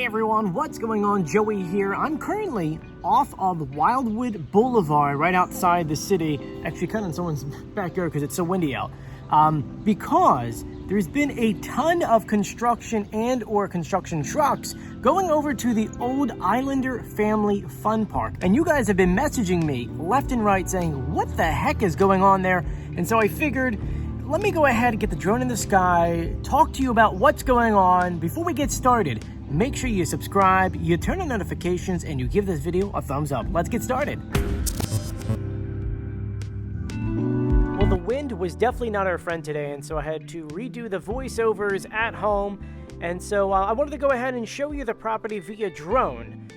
everyone, what's going on? Joey here. I'm currently off of Wildwood Boulevard right outside the city. Actually kind of in someone's backyard because it's so windy out. Because there's been a ton of construction and or construction trucks going over to the old Islander Family Fun Park. And you guys have been messaging me left and right saying, what the heck is going on there? And so I figured, let me go ahead and get the drone in the sky, talk to you about what's going on. Before we get started, make sure you subscribe, you turn on notifications, and you give this video a thumbs up. Let's get started. Well, the wind was definitely not our friend today, and so I had to redo the voiceovers at home. And so I wanted to go ahead and show you the property via drone.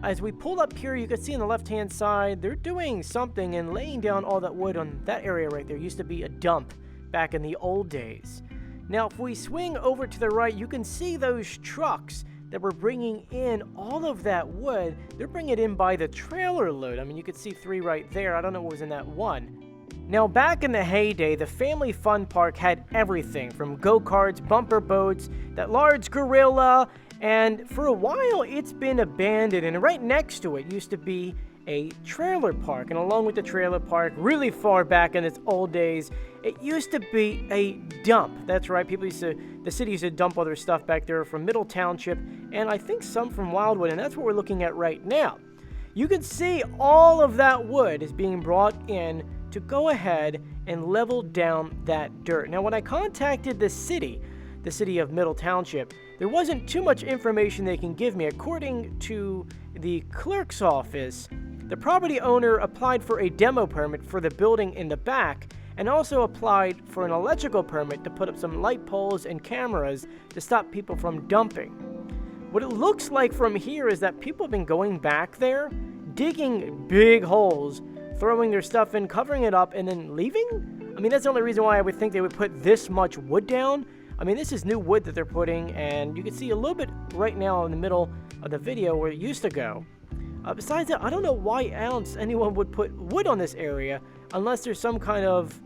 As we pull up here, you can see on the left-hand side, they're doing something and laying down all that wood on that area right there. Used to be a dump back in the old days. Now, if we swing over to the right, you can see those trucks that were bringing in all of that wood. They're bringing it in by the trailer load. I mean, you could see 3 right there. I don't know what was in that one. Now, back in the heyday, the Family Fun Park had everything from go-karts, bumper boats, that large gorilla, and for a while, it's been abandoned. And right next to it used to be a trailer park, and along with the trailer park, really far back in its old days, it used to be a dump. That's right, the city used to dump all their stuff back there from Middle Township, and I think some from Wildwood, and that's what we're looking at right now. You can see all of that wood is being brought in to go ahead and level down that dirt. Now, when I contacted the city of Middle Township, there wasn't too much information they can give me. According to the clerk's office, the property owner applied for a demo permit for the building in the back and also applied for an electrical permit to put up some light poles and cameras to stop people from dumping. What it looks like from here is that people have been going back there, digging big holes, throwing their stuff in, covering it up, and then leaving? I mean, that's the only reason why I would think they would put this much wood down. I mean, this is new wood that they're putting, and you can see a little bit right now in the middle of the video where it used to go. Besides that, I don't know why else anyone would put wood on this area unless there's some kind of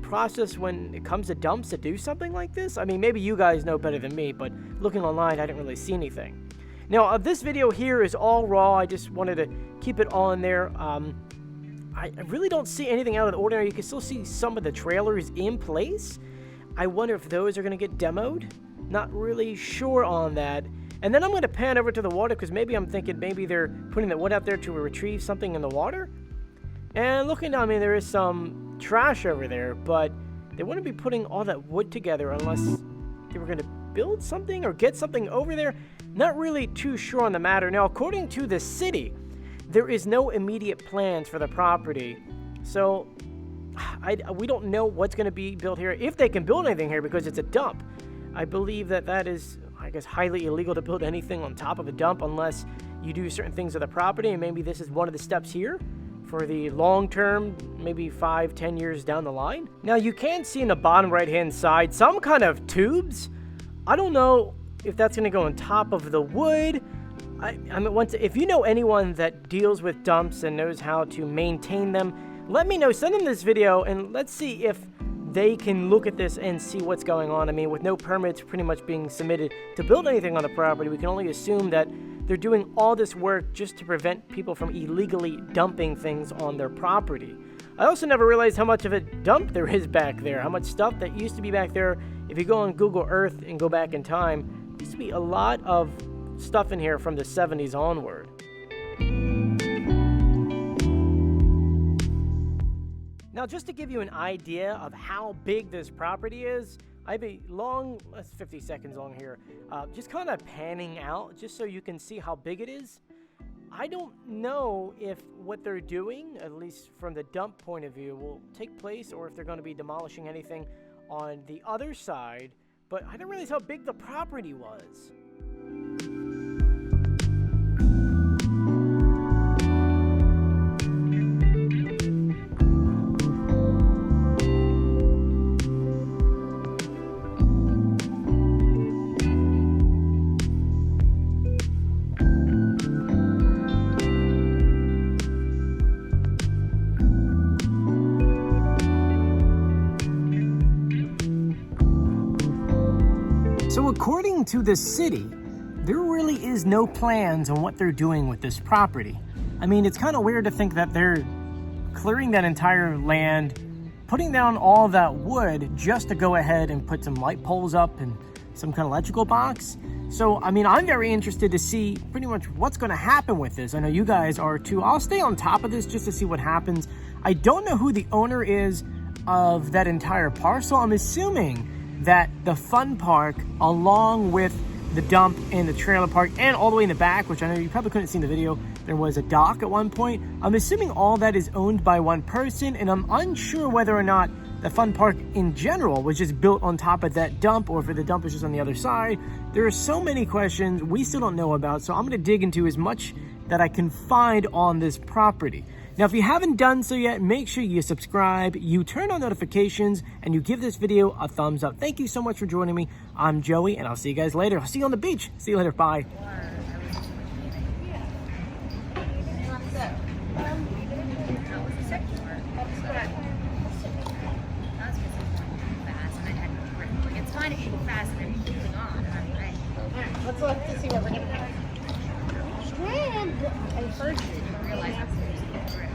process when it comes to dumps to do something like this. I mean, maybe you guys know better than me, but looking online, I didn't really see anything. Now, this video here is all raw. I just wanted to keep it all in there. I really don't see anything out of the ordinary. You can still see some of the trailers in place. I wonder if those are going to get demoed. Not really sure on that. And then I'm going to pan over to the water because maybe I'm thinking maybe they're putting the wood out there to retrieve something in the water. And looking down, I mean, there is some trash over there, but they wouldn't be putting all that wood together unless they were going to build something or get something over there. Not really too sure on the matter. Now, according to the city, there is no immediate plans for the property. So we don't know what's going to be built here, if they can build anything here, because it's a dump. I believe that is, I guess, highly illegal to build anything on top of a dump unless you do certain things with the property, and maybe this is one of the steps here for the long term, maybe 5-10 years down the line. Now, you can see in the bottom right hand side some kind of tubes. I don't know if that's going to go on top of the wood. I mean, if you know anyone that deals with dumps and knows how to maintain them, let me know. Send them this video and let's see if they can look at this and see what's going on. I mean, with no permits pretty much being submitted to build anything on the property, we can only assume that they're doing all this work just to prevent people from illegally dumping things on their property. I also never realized how much of a dump there is back there, how much stuff that used to be back there. If you go on Google Earth and go back in time, there used to be a lot of stuff in here from the 70s onward. Now, just to give you an idea of how big this property is, I have a long, 50 seconds long here, just kind of panning out just so you can see how big it is. I don't know if what they're doing, at least from the dump point of view, will take place or if they're going to be demolishing anything on the other side, but I didn't realize how big the property was. So according to the city, there really is no plans on what they're doing with this property. I mean, it's kind of weird to think that they're clearing that entire land, putting down all that wood just to go ahead and put some light poles up and some kind of electrical box. So, I mean, I'm very interested to see pretty much what's going to happen with this. I know you guys are too. I'll stay on top of this just to see what happens. I don't know who the owner is of that entire parcel. I'm assuming that the fun park, along with the dump and the trailer park, and all the way in the back, which I know you probably couldn't see in the video, there was a dock at one point. I'm assuming all that is owned by one person, and I'm unsure whether or not the fun park in general was just built on top of that dump, or if the dump is just on the other side. There are so many questions we still don't know about, so I'm going to dig into as much that I can find on this property. Now, if you haven't done so yet, make sure you subscribe, you turn on notifications, and you give this video a thumbs up. Thank you so much for joining me. I'm Joey, and I'll see you guys later. I'll see you on the beach. See you later. Bye. It's fine to eat fast and then keeping on. Let's look to see what we're gonna do. I heard you didn't realize that's